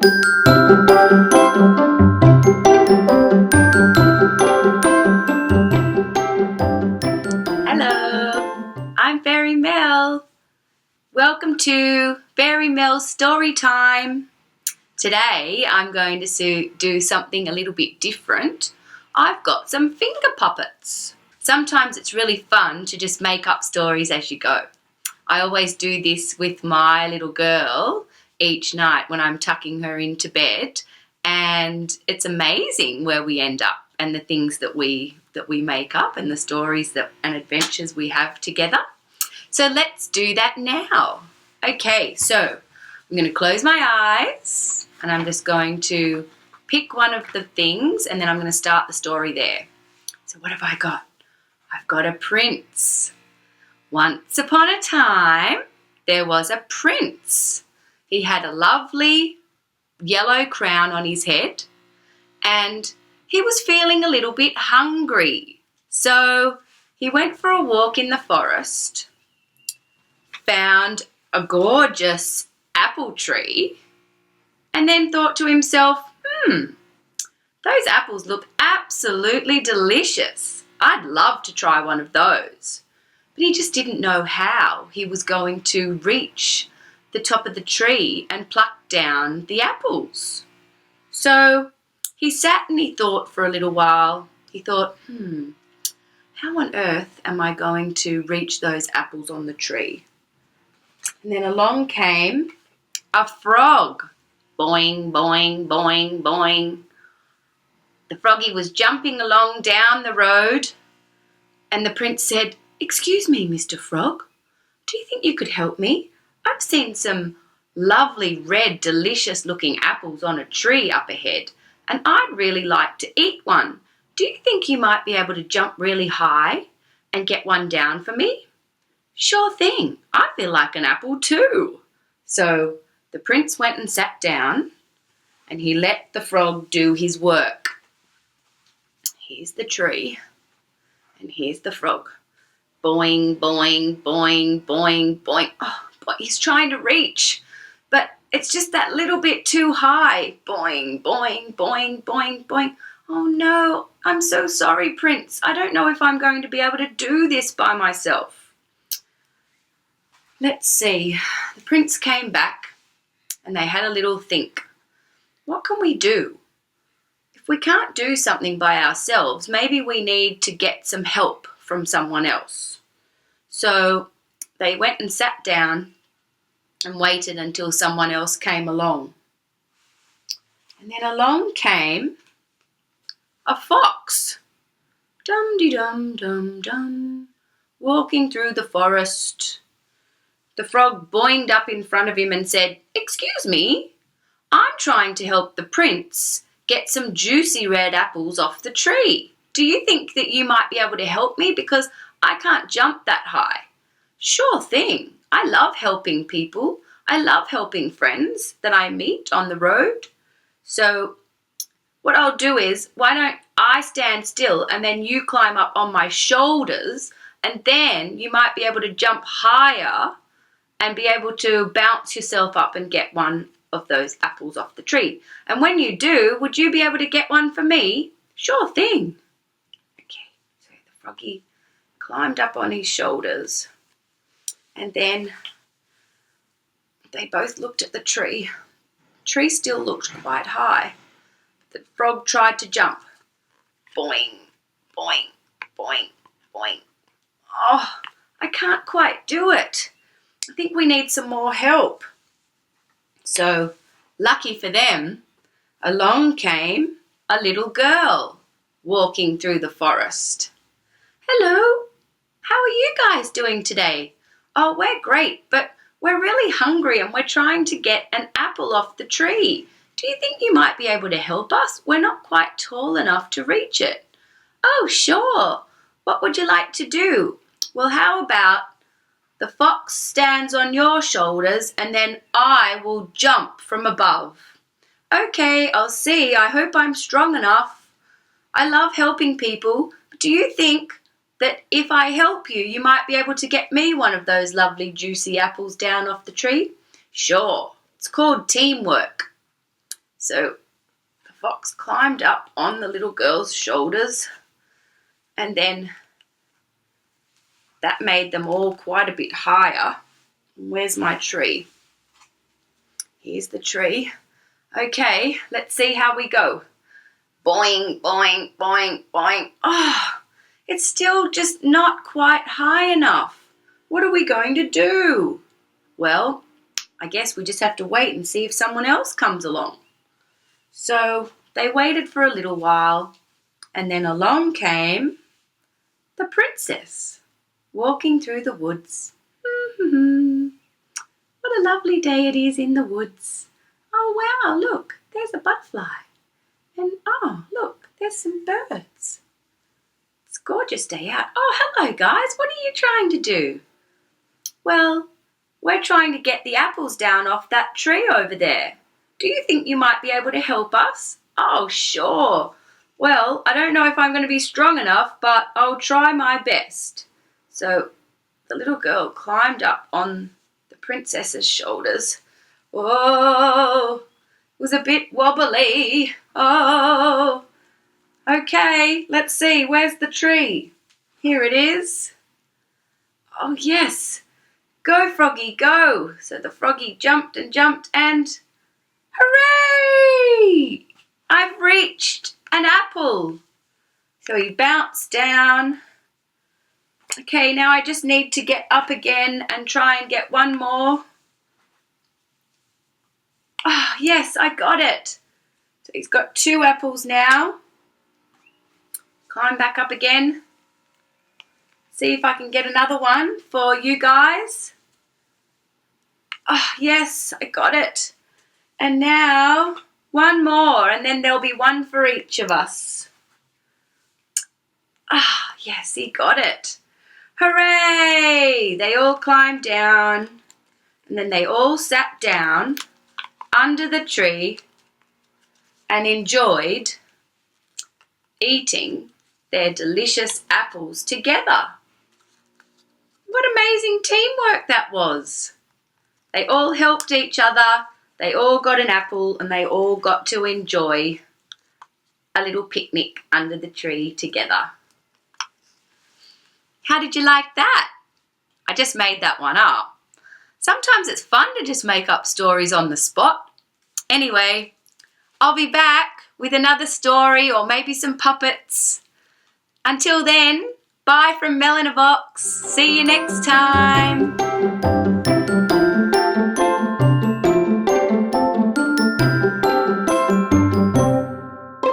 Hello, I'm Fairy Mel. Welcome to Fairy Mel Story Time. Today I'm going to do something a little bit different. I've got some finger puppets. Sometimes it's really fun to just make up stories as you go. I always do this with my little girl each night when I'm tucking her into bed, and it's amazing where we end up and the things that we make up and the stories and adventures we have together. So let's do that now. Okay, so I'm going to close my eyes and I'm just going to pick one of the things and then I'm going to start the story there. So what have I got? I've got a prince. Once upon a time, there was a prince. He had a lovely yellow crown on his head and he was feeling a little bit hungry. So he went for a walk in the forest, found a gorgeous apple tree, and then thought to himself, those apples look absolutely delicious. I'd love to try one of those. But he just didn't know how he was going to reach the top of the tree and pluck down the apples. So he sat and he thought for a little while. He thought, how on earth am I going to reach those apples on the tree? And then along came a frog. Boing, boing, boing, boing. The froggy was jumping along down the road, and the prince said, "Excuse me, Mr. Frog, do you think you could help me? I've seen some lovely red, delicious-looking apples on a tree up ahead, and I'd really like to eat one. Do you think you might be able to jump really high and get one down for me?" "Sure thing. I feel like an apple too." So the prince went and sat down and he let the frog do his work. Here's the tree and here's the frog. Boing, boing, boing, boing, boing. Oh, boy, he's trying to reach, but it's just that little bit too high. Boing, boing, boing, boing, boing. "Oh no, I'm so sorry, Prince. I don't know if I'm going to be able to do this by myself." Let's see. The prince came back and they had a little think. What can we do? If we can't do something by ourselves, maybe we need to get some help from someone else. So they went and sat down and waited until someone else came along. And then along came a fox. Dum-de-dum-dum-dum, walking through the forest. The frog boinged up in front of him and said, "Excuse me, I'm trying to help the prince get some juicy red apples off the tree. Do you think that you might be able to help me because I can't jump that high?" "Sure thing. I love helping people. I love helping friends that I meet on the road. So what I'll do is, why don't I stand still and then you climb up on my shoulders and then you might be able to jump higher and be able to bounce yourself up and get one of those apples off the tree. And when you do, would you be able to get one for me?" "Sure thing." Okay, so the froggy climbed up on his shoulders and then they both looked at the tree. The tree still looked quite high. The frog tried to jump. Boing, boing, boing, boing. "Oh, I can't quite do it. I think we need some more help." So, lucky for them, along came a little girl walking through the forest. "Hello, how are you guys doing today?" "Oh, we're great, but we're really hungry and we're trying to get an apple off the tree. Do you think you might be able to help us? We're not quite tall enough to reach it." "Oh, sure. What would you like to do?" "Well, how about the fox stands on your shoulders and then I will jump from above." "Okay, I'll see. I hope I'm strong enough. I love helping people. But do you think that if I help you, you might be able to get me one of those lovely juicy apples down off the tree?" "Sure. It's called teamwork." So the fox climbed up on the little girl's shoulders, and then that made them all quite a bit higher. Where's my tree? Here's the tree. Okay, let's see how we go. Boing, boing, boing, boing. Oh, it's still just not quite high enough. What are we going to do? Well, I guess we just have to wait and see if someone else comes along. So they waited for a little while, and then along came the princess, walking through the woods. What a lovely day it is in the woods. Oh wow, look, there's a butterfly. And oh, look, there's some birds. It's a gorgeous day out. Oh, hello guys, what are you trying to do? Well, we're trying to get the apples down off that tree over there. Do you think you might be able to help us? Oh, sure. Well, I don't know if I'm going to be strong enough, but I'll try my best. So the little girl climbed up on the princess's shoulders. Whoa, it was a bit wobbly. Oh, okay, let's see, where's the tree? Here it is. Oh, yes. Go, Froggy, go. So the Froggy jumped and jumped and hooray! I've reached an apple. So he bounced down. Okay, now I just need to get up again and try and get one more. Oh, yes, I got it. So he's got 2 apples now. Climb back up again. See if I can get another one for you guys. Oh, yes, I got it. And now one more, and then there'll be one for each of us. Ah, yes, he got it. Hooray! They all climbed down, and then they all sat down under the tree and enjoyed eating their delicious apples together. What amazing teamwork that was. They all helped each other, they all got an apple, and they all got to enjoy a little picnic under the tree together. How did you like that? I just made that one up. Sometimes it's fun to just make up stories on the spot. Anyway, I'll be back with another story or maybe some puppets. Until then, bye from Mel in a Box. See you next time.